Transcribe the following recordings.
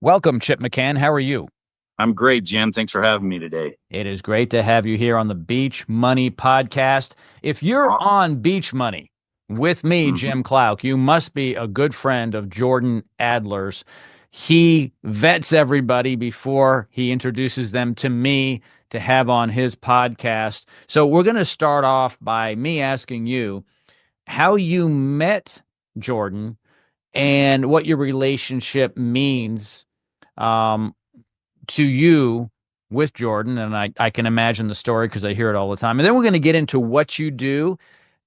Welcome, Chip McCann. How are you? I'm great, Jim. Thanks for having me today. It is great to have you here on the Beach Money Podcast. If you're on Beach Money with me, Jim Klauck, you must be a good friend of Jordan Adler's. He vets everybody before he introduces them to me to have on his podcast. So we're going to start off by me asking you how you met Jordan and what your relationship means um, to you with Jordan. And I can imagine the story because I hear it all the time. And then we're going to get into what you do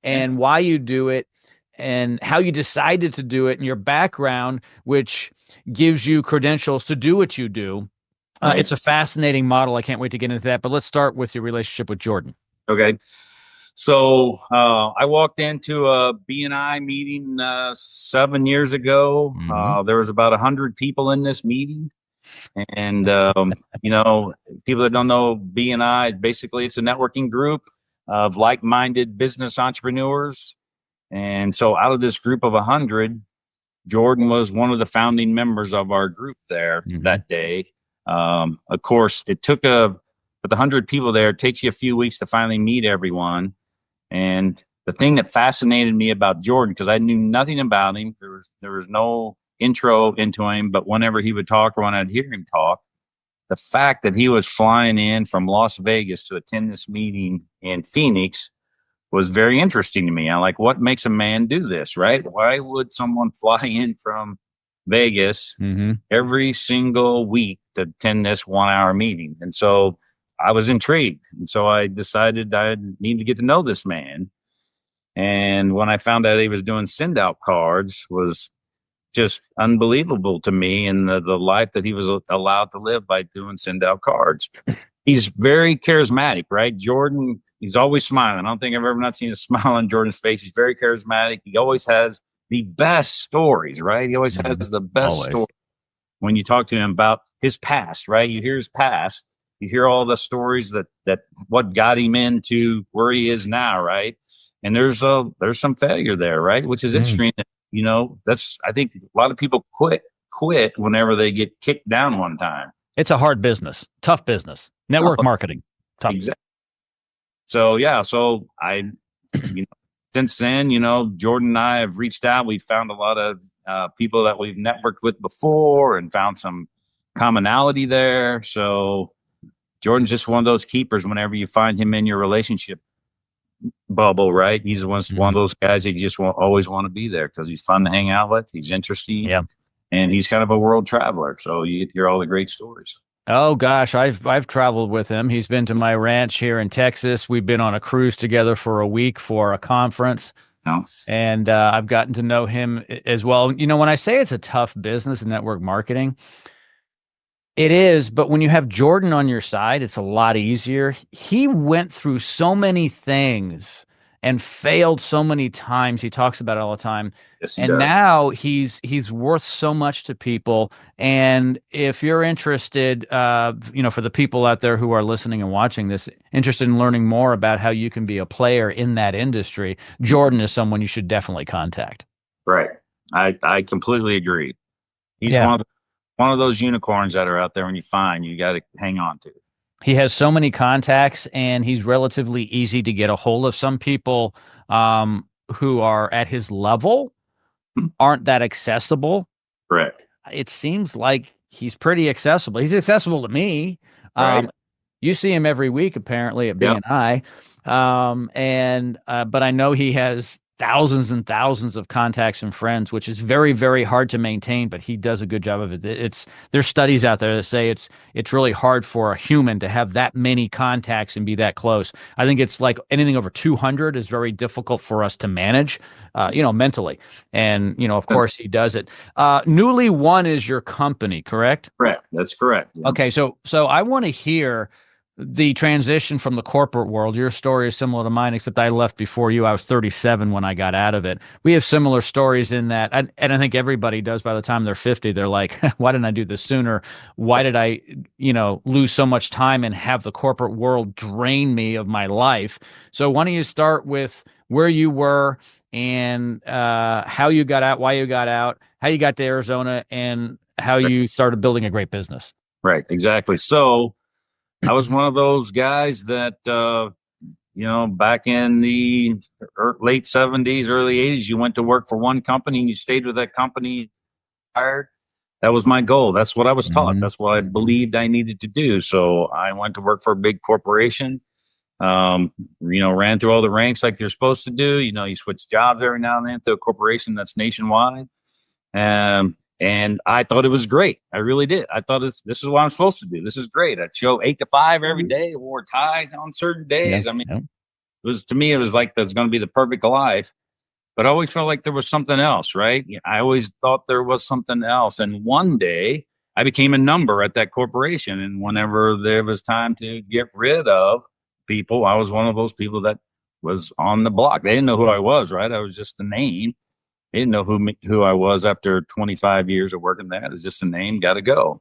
and why you do it and how you decided to do it and your background, which gives you credentials to do what you do. It's a fascinating model. I can't wait to get into that. But let's start with your relationship with Jordan. Okay. So I walked into a BNI meeting 7 years ago. There was about 100 people in this meeting. And, people that don't know BNI, basically it's a networking group of like-minded business entrepreneurs. And so out of this group of 100, Jordan was one of the founding members of our group there that day. Of course, with the 100 people there, it takes you a few weeks to finally meet everyone. And the thing that fascinated me about Jordan, because I knew nothing about him, there was no intro into him, but whenever he would talk or when I'd hear him talk, the fact that he was flying in from Las Vegas to attend this meeting in Phoenix was very interesting to me. I'm like, what makes a man do this, right? Why would someone fly in from Vegas every single week to attend this 1 hour meeting? And so I was intrigued. And so I decided I need to get to know this man. And when I found out he was doing send out cards was just unbelievable to me, and the life that he was allowed to live by doing send out cards. He's very charismatic, right? Jordan, he's always smiling. I don't think I've ever not seen a smile on Jordan's face. He's very charismatic. He always has the best stories, right? He always has the best story. When you talk to him about his past, right? You hear his past. You hear all the stories that what got him into where he is now, right? And there's some failure there, right? Which is interesting. I think a lot of people quit whenever they get kicked down one time. It's a hard business, tough business, network marketing, tough. Exactly. So I, since then, Jordan and I have reached out. We've found a lot of people that we've networked with before and found some commonality there. So Jordan's just one of those keepers whenever you find him in your relationship bubble, right? He's one of those guys that you just always want to be there because he's fun to hang out with. He's interesting. Yeah. And he's kind of a world traveler. So you hear all the great stories. Oh gosh, I've traveled with him. He's been to my ranch here in Texas. We've been on a cruise together for a week for a conference. And I've gotten to know him as well. When I say it's a tough business in network marketing, it is, but when you have Jordan on your side, it's a lot easier. He went through so many things and failed so many times. He talks about it all the time. Yes, and does. Now he's worth so much to people. And if you're interested, for the people out there who are listening and watching this, interested in learning more about how you can be a player in that industry, Jordan is someone you should definitely contact. Right. I completely agree. He's one of those unicorns that are out there when you find, you got to hang on to. He has so many contacts and he's relatively easy to get a hold of. Some people who are at his level aren't that accessible. Correct. It seems like he's pretty accessible. He's accessible to me. Right. You see him every week, apparently, at BNI. But I know he has thousands and thousands of contacts and friends, which is very, very hard to maintain, but he does a good job of it. There's studies out there that say it's really hard for a human to have that many contacts and be that close. I think it's like anything over 200 is very difficult for us to manage, mentally. And, of course he does it. Newly One is your company, correct? Correct. That's correct. Yeah. Okay. So I want to hear the transition from the corporate world, your story is similar to mine, except I left before you. I was 37 when I got out of it. We have similar stories in that, and I think everybody does. By the time they're 50, they're like, why didn't I do this sooner? Why did I, lose so much time and have the corporate world drain me of my life? So why don't you start with where you were and how you got out, why you got out, how you got to Arizona, and how you started building a great business. Right, exactly. So I was one of those guys that, back in the late 70s, early 80s, you went to work for one company and you stayed with that company. Hired. That was my goal. That's what I was taught. Mm-hmm. That's what I believed I needed to do. So I went to work for a big corporation. Ran through all the ranks like you're supposed to do. You switch jobs every now and then to a corporation that's nationwide. And I thought it was great. I really did. I thought this is what I'm supposed to do. This is great. I'd show 8 to 5 every day, wore a tie on certain days. Yeah. I mean, it was like that's going to be the perfect life. But I always felt like there was something else, right? I always thought there was something else. And one day I became a number at that corporation. And whenever there was time to get rid of people, I was one of those people that was on the block. They didn't know who I was, right? I was just a name. They didn't know who I was after 25 years of working there. It was just a name, got to go.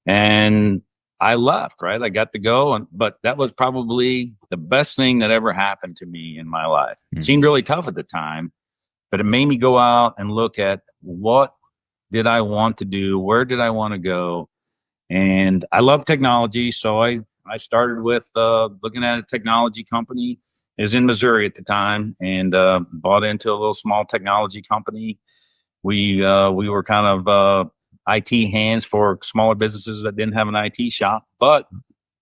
And I left, right? I got to go. But that was probably the best thing that ever happened to me in my life. It seemed really tough at the time, but it made me go out and look at what did I want to do? Where did I want to go? And I love technology. So I started with looking at a technology company. It was in Missouri at the time, and bought into a little small technology company. We were kind of IT hands for smaller businesses that didn't have an IT shop. But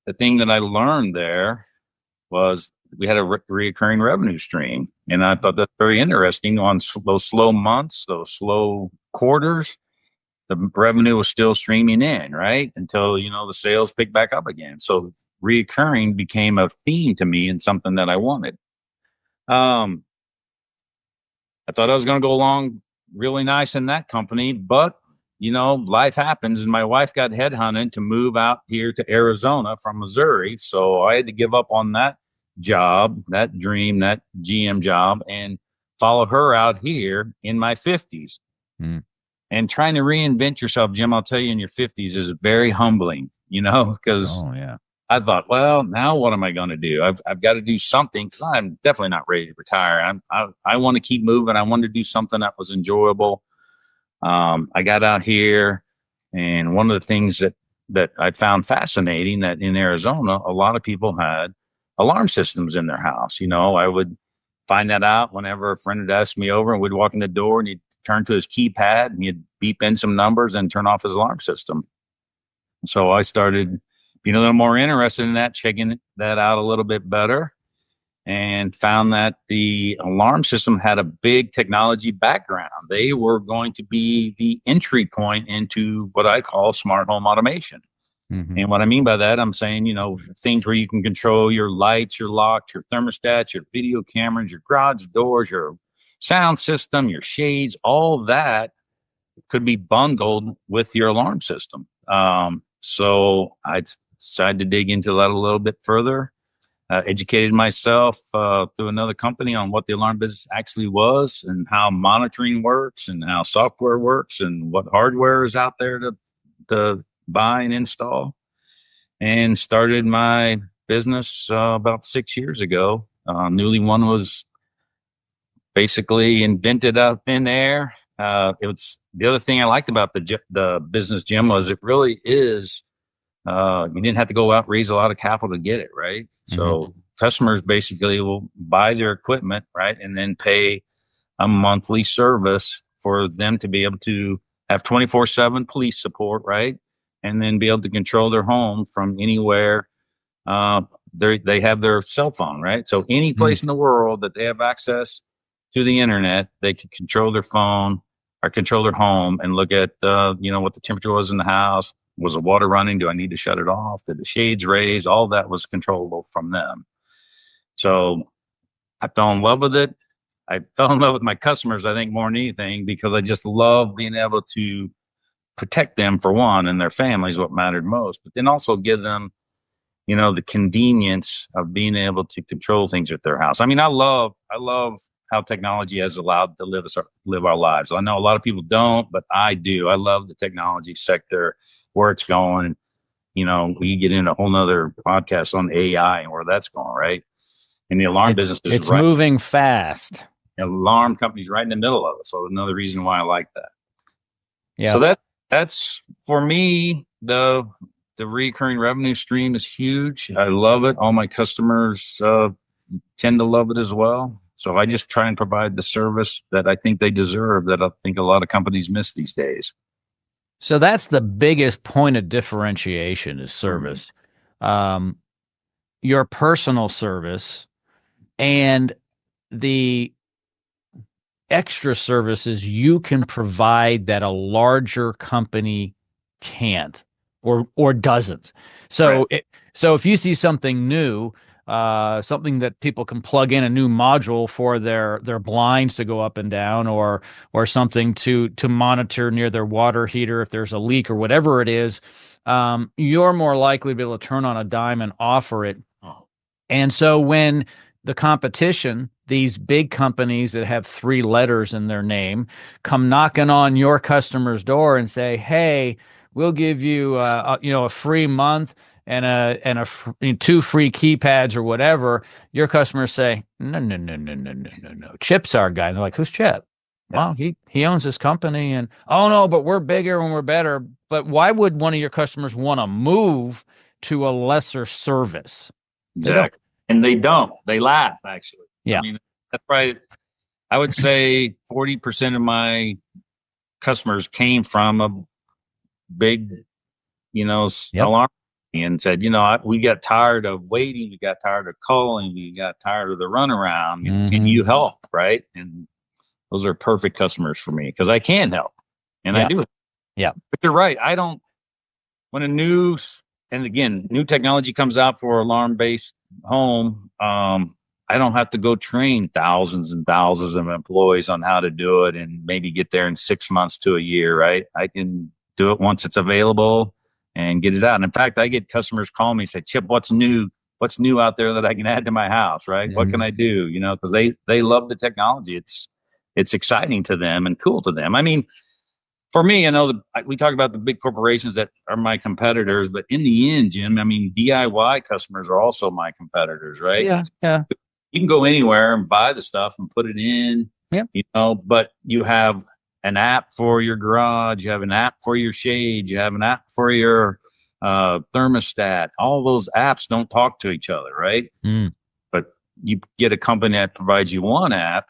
the thing that I learned there was we had a reoccurring revenue stream, and I thought that's very interesting. On those slow months, those slow quarters, the revenue was still streaming in, right? Until the sales picked back up again. So reoccurring became a theme to me and something that I wanted. I thought I was going to go along really nice in that company, but life happens, and my wife got headhunted to move out here to Arizona from Missouri. So I had to give up on that job, that dream, that GM job, and follow her out here in my 50s. And trying to reinvent yourself, Jim, I'll tell you, in your 50s is very humbling, because I thought, well, now what am I going to do? I've got to do something, because I'm definitely not ready to retire. I want to keep moving. I wanted to do something that was enjoyable. I got out here, and one of the things that I found fascinating, that in Arizona, a lot of people had alarm systems in their house. I would find that out whenever a friend would ask me over, and we'd walk in the door, and he'd turn to his keypad and he'd beep in some numbers and turn off his alarm system. So I started being a little more interested in that, checking that out a little bit better, and found that the alarm system had a big technology background. They were going to be the entry point into what I call smart home automation. And what I mean by that, I'm saying, things where you can control your lights, your locks, your thermostats, your video cameras, your garage doors, your sound system, your shades, all that could be bundled with your alarm system. So I decided to dig into that a little bit further, educated myself through another company on what the alarm business actually was, and how monitoring works, and how software works, and what hardware is out there to buy and install, and started my business about 6 years ago. Newly One was basically invented up in there. It was the other thing I liked about the business, Jim, was it really is, you didn't have to go out and raise a lot of capital to get it, right? So customers basically will buy their equipment, right, and then pay a monthly service for them to be able to have 24/7 police support, right, and then be able to control their home from anywhere. They have their cell phone, right? So any place in the world that they have access to the internet, they can control their phone or control their home and look at, what the temperature was in the house. Was the water running? Do I need to shut it off? Did the shades raise? All that was controllable from them. So I fell in love with it. I fell in love with my customers, I think, more than anything, because I just love being able to protect them, for one, and their families, what mattered most, but then also give them the convenience of being able to control things at their house. I mean, I love how technology has allowed to live our lives. I know a lot of people don't, but I do. I love the technology sector, where it's going. We get in a whole nother podcast on AI and where that's going, right? And the alarm business is it's moving fast. The alarm company's right in the middle of it. So another reason why I like that. Yeah. So that's for me, the recurring revenue stream is huge. I love it. All my customers tend to love it as well. So I just try and provide the service that I think they deserve, that I think a lot of companies miss these days. So that's the biggest point of differentiation is service. Mm-hmm. Your personal service and the extra services you can provide that a larger company can't or doesn't. So right. So if you see something new, something that people can plug in a new module for their blinds to go up and down, or something to monitor near their water heater if there's a leak or whatever it is, you're more likely to be able to turn on a dime and offer it. And so when the competition, these big companies that have 3 letters in their name, come knocking on your customer's door and say, "Hey, we'll give you a free month and 2 free keypads or whatever," your customers say, "No. Chip's our guy." And they're like, "Who's Chip?" Well, he owns this company, and "Oh no, but we're bigger and we're better." But why would one of your customers want to move to a lesser service? Exactly. And they don't. They laugh, actually. Yeah. I mean, that's right. I would say 40% of my customers came from a big, alarm and said, we got tired of waiting. We got tired of calling. We got tired of the runaround. Mm-hmm. Can you help? Right. And those are perfect customers for me because I can help. And I do it. Yeah. But you're right. When a new technology comes out for alarm-based home, I don't have to go train thousands and thousands of employees on how to do it and maybe get there in 6 months to a year, right? I can do it once it's available and get it out. And in fact, I get customers call me and say, "Chip, what's new? What's new out there that I can add to my house, right? Mm-hmm. What can I do?" Because they love the technology. It's exciting to them and cool to them. I mean, for me, we talk about the big corporations that are my competitors, but in the end, Jim, I mean, DIY customers are also my competitors, right? Yeah. You can go anywhere and buy the stuff and put it in, but you have an app for your garage, you have an app for your shade, you have an app for your thermostat. All those apps don't talk to each other, right? Mm. But you get a company that provides you one app,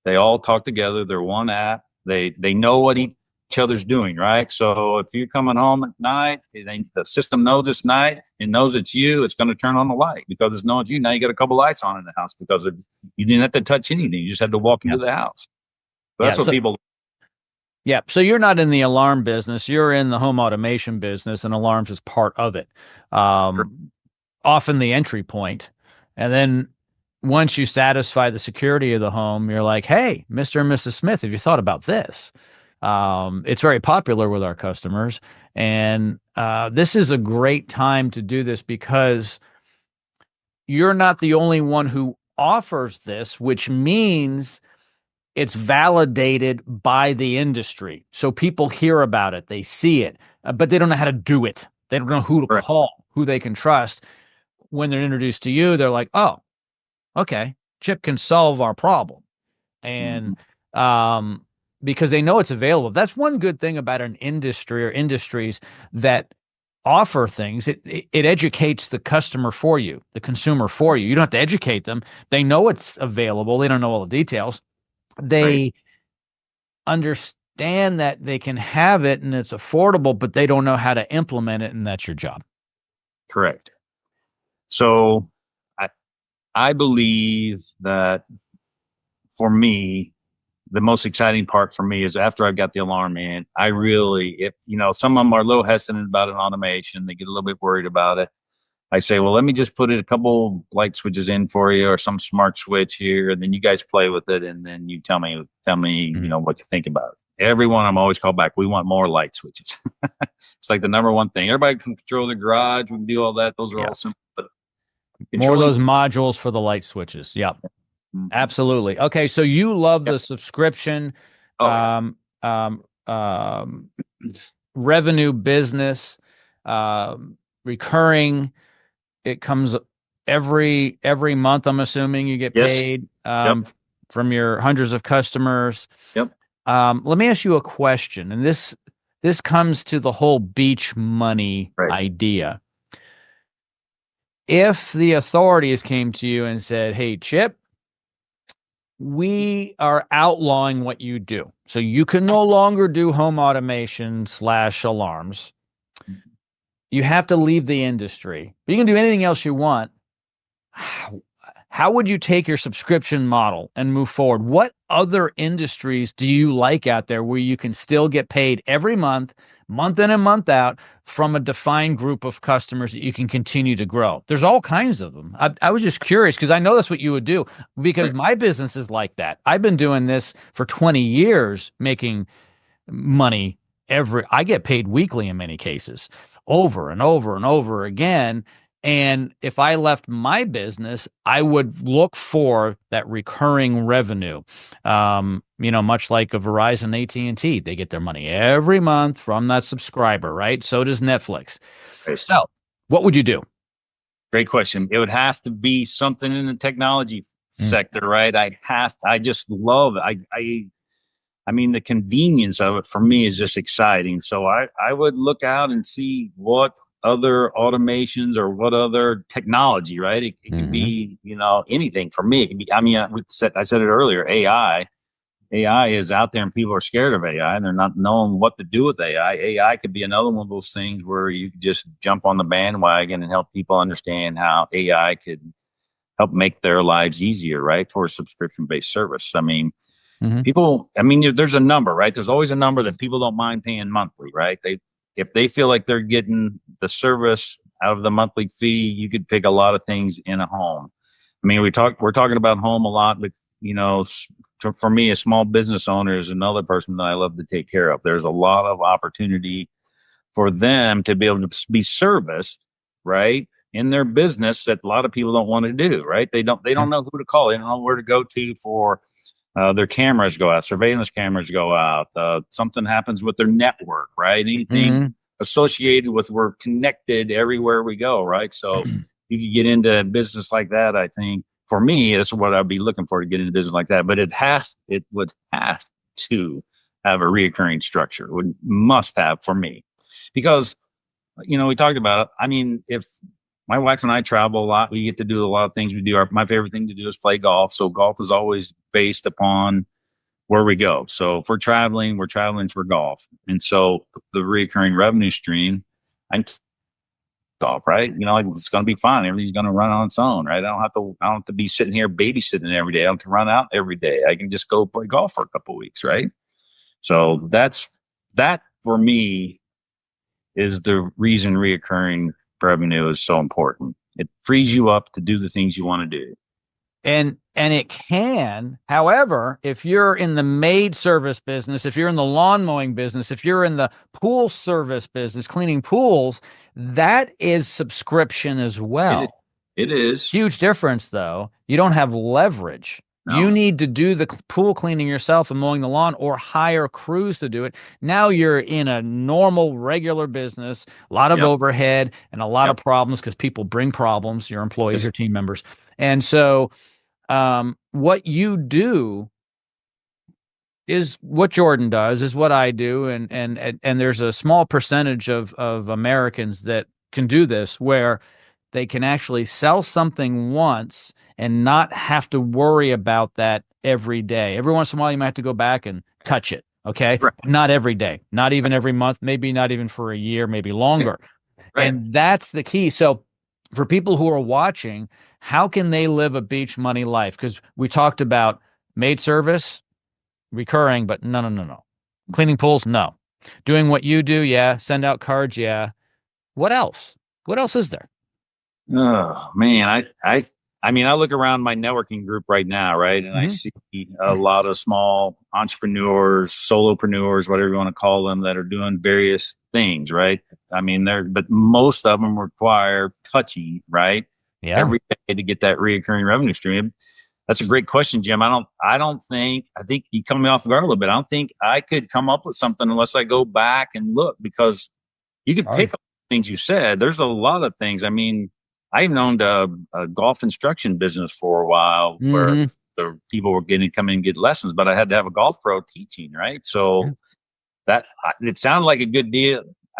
they all talk together, they're one app, they know what each other's doing, right? So if you're coming home at night, the system knows it's night, it knows it's you, it's going to turn on the light because it's knowing it's you. Now you got a couple lights on in the house because you didn't have to touch anything. You just had to walk into the house. So that's what people. Yeah. So you're not in the alarm business. You're in the home automation business, and alarms is part of it. Often the entry point. And then once you satisfy the security of the home, you're like, "Hey, Mr. and Mrs. Smith, have you thought about this?" It's very popular with our customers. And this is a great time to do this because you're not the only one who offers this, which means it's validated by the industry. So people hear about it, they see it, but they don't know how to do it. They don't know who to call, who they can trust. When they're introduced to you, they're like, "Oh, okay, Chip can solve our problem." And because they know it's available. That's one good thing about an industry or industries that offer things. It educates the customer for you, the consumer for you. You don't have to educate them. They know it's available. They don't know all the details. They understand that they can have it and it's affordable, but they don't know how to implement it, and that's your job. Correct. So I believe that for me, the most exciting part for me is after I've got the alarm in, I really, some of them are a little hesitant about an automation, they get a little bit worried about it. I say, well, let me just put a couple light switches in for you or some smart switch here. And then you guys play with it. And then you tell me, what you think about it. Everyone I'm always called back. We want more light switches. It's like the number one thing. Everybody can control the garage. We can do all that. Those are all simple More of those modules for the light switches. Yep. Absolutely. Okay. So you love the subscription, revenue business, recurring. It comes every month. I'm assuming you get paid from your hundreds of customers. Yep. Let me ask you a question, and this comes to the whole beach money idea. If the authorities came to you and said, "Hey, Chip, we are outlawing what you do. So you can no longer do home automation / alarms. You have to leave the industry. You can do anything else you want." How would you take your subscription model and move forward? What other industries do you like out there where you can still get paid every month in and month out, from a defined group of customers that you can continue to grow? There's all kinds of them. I was just curious because I know that's what you would do, because my business is like that. I've been doing this for 20 years, making money I get paid weekly in many cases, over and over and over again. And if I left my business, I would look for that recurring revenue. Much like a Verizon, AT&T, they get their money every month from that subscriber, right? So does Netflix. So what would you do? Great question. It would have to be something in the technology sector, right? I just love it. I mean, the convenience of it for me is just exciting. So I would look out and see what other automations or what other technology, right? It could be, anything for me. It could be, I said it earlier, AI. AI is out there and people are scared of AI and they're not knowing what to do with AI. AI could be another one of those things where you could just jump on the bandwagon and help people understand how AI could help make their lives easier, right? For a subscription-based service. I mean, there's a number, right? There's always a number that people don't mind paying monthly, right? If they feel like they're getting the service out of the monthly fee, you could pick a lot of things in a home. I mean, we're talking about home a lot, but for me, a small business owner is another person that I love to take care of. There's a lot of opportunity for them to be able to be serviced, right, in their business that a lot of people don't want to do, right? They don't know who to call. They don't know where to go to for their cameras go out, surveillance cameras go out, something happens with their network, right? Anything associated with, we're connected everywhere we go, right? So you could get into business like that. I think for me, that's what I'd be looking for, to get into business like that. But it would have to have a reoccurring structure. Must have for me, because we talked about it. I mean, if my wife and I travel a lot, we get to do a lot of things. My favorite thing to do is play golf. So golf is always based upon where we go. So if we're traveling for golf. And so the recurring revenue stream, I'm golf, right? It's going to be fine. Everything's going to run on its own, right? I don't have to be sitting here babysitting every day. I don't have to run out every day. I can just go play golf for a couple of weeks, right? So that for me is the reason reoccurring revenue is so important. It frees you up to do the things you want to do. And it can, however, if you're in the maid service business, if you're in the lawn mowing business, if you're in the pool service business, cleaning pools, that is subscription as well. It is. Huge difference, though. You don't have leverage. No. You need to do the pool cleaning yourself and mowing the lawn, or hire crews to do it. Now you're in a normal, regular business, a lot of overhead and a lot of problems, because people bring problems, your employees, your team members. And so what you do is what Jordan does, is what I do. And there's a small percentage of Americans that can do this, where they can actually sell something once and not have to worry about that every day. Every once in a while, you might have to go back and touch it. Okay. Right. Not every day, not even every month, maybe not even for a year, maybe longer. Right. And that's the key. So for people who are watching, how can they live a beach money life? Because we talked about maid service, recurring, but no. Cleaning pools, no. Doing what you do, yeah. Send out cards, yeah. What else? What else is there? Oh man, I look around my networking group right now, right, and I see a lot of small entrepreneurs, solopreneurs, whatever you want to call them, that are doing various things, right? I mean, but most of them require touching, right? every day to get that reoccurring revenue stream? That's a great question, Jim. I think you cut me off guard a little bit. I don't think I could come up with something unless I go back and look, because you could pick up things you said. There's a lot of things. I mean, I even owned a golf instruction business for a while where the people were come in and get lessons, but I had to have a golf pro teaching, right? So that it sounded like a good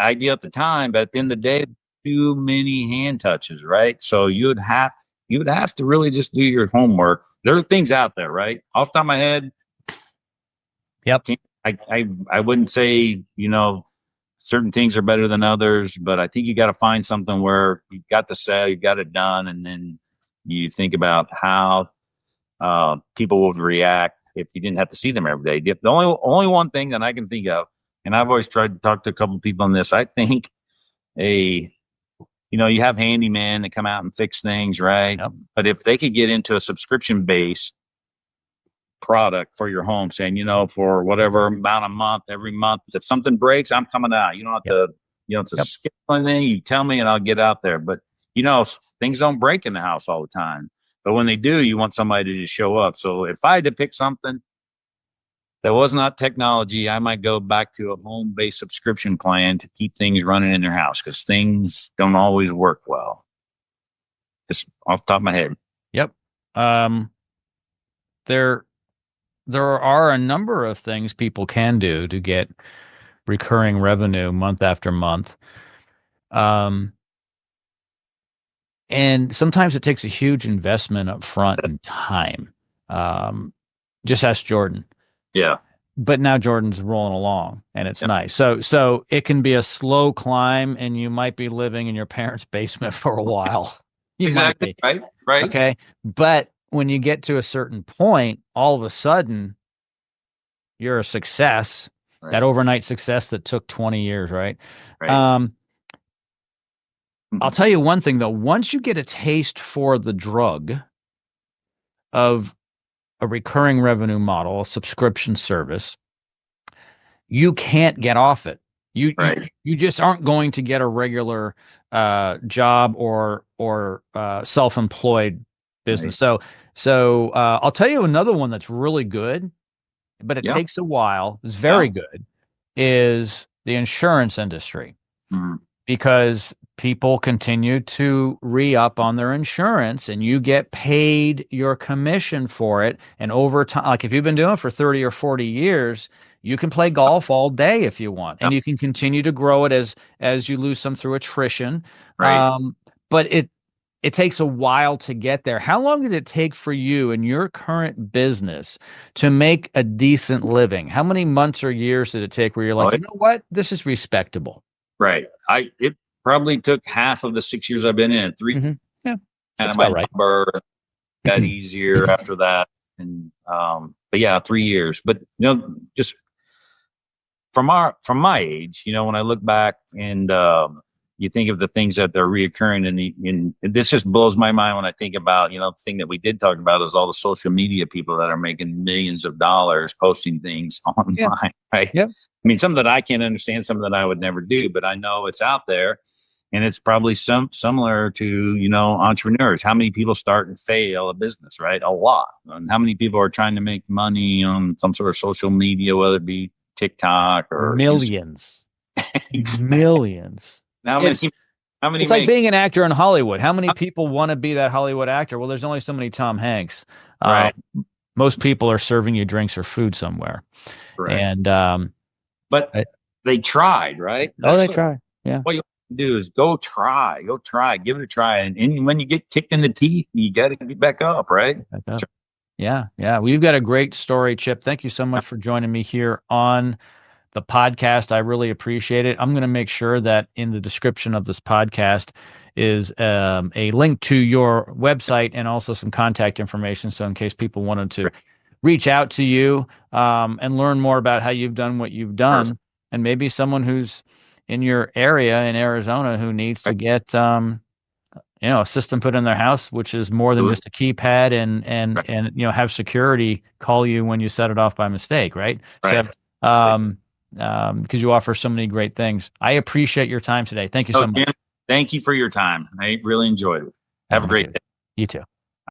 idea at the time, but at the end of the day, too many hand touches, right? So you would have to really just do your homework. There are things out there, right? Off the top of my head, I wouldn't say, certain things are better than others, but I think you got to find something where you got the sale, you got it done, and then you think about how people would react if you didn't have to see them every day. The only one thing that I can think of, and I've always tried to talk to a couple of people on this, I think you have handyman that come out and fix things, right? Yep. But if they could get into a subscription-based product for your home, saying, for whatever amount of month, every month, if something breaks, I'm coming out. You don't have to skip anything. You tell me and I'll get out there. But, things don't break in the house all the time. But when they do, you want somebody to show up. So if I had to pick something that was not technology, I might go back to a home-based subscription plan to keep things running in their house, because things don't always work well. Just off the top of my head. Yep. There are a number of things people can do to get recurring revenue month after month. And sometimes it takes a huge investment up front in time. Just ask Jordan. Yeah. But now Jordan's rolling along and it's nice. So it can be a slow climb, and you might be living in your parents' basement for a while. Exactly. Right. Okay. But when you get to a certain point, all of a sudden you're a success, that overnight success that took 20 years. Right. I'll tell you one thing though, once you get a taste for the drug of a recurring revenue model, a subscription service, you can't get off it. You just aren't going to get a regular job or self-employed business. Right. So I'll tell you another one that's really good, but it takes a while. It's very good. Is the insurance industry, because people continue to re-up on their insurance, and you get paid your commission for it. And over time, like if you've been doing it for 30 or 40 years, you can play golf all day if you want, and you can continue to grow it as you lose some through attrition. Right. But it takes a while to get there. How long did it take for you in your current business to make a decent living? How many months or years did it take where you're like, you know what, this is respectable? Right. It probably took half of the 6 years I've been in it. 3. Mm-hmm. Yeah. That's about right. Got easier after that. And, but 3 years, but just from my age, when I look back and, you think of the things that are reoccurring, and this just blows my mind when I think about, the thing that we did talk about is all the social media people that are making millions of dollars posting things online, right? Yep. I mean, some that I can't understand, some that I would never do, but I know it's out there, and it's probably similar to, entrepreneurs. How many people start and fail a business, right? A lot. And how many people are trying to make money on some sort of social media, whether it be TikTok or millions, millions. How many? It's like being an actor in Hollywood. How many people want to be that Hollywood actor? Well, there's only so many Tom Hanks. Right. Most people are serving you drinks or food somewhere. Right. And but they tried, right? They tried. Yeah. What you do is go try, give it a try, and when you get kicked in the teeth, you got to get back up, right? Back up. Yeah. Well, you've got a great story, Chip. Thank you so much for joining me here on the podcast. I really appreciate it. I'm going to make sure that in the description of this podcast is a link to your website and also some contact information. So in case people wanted to reach out to you and learn more about how you've done what you've done, and maybe someone who's in your area in Arizona who needs to get a system put in their house, which is more than just a keypad and have security call you when you set it off by mistake, right? So because you offer so many great things. I appreciate your time today. Thank you so much. Jim, thank you for your time. I really enjoyed it. Have a great day. You too.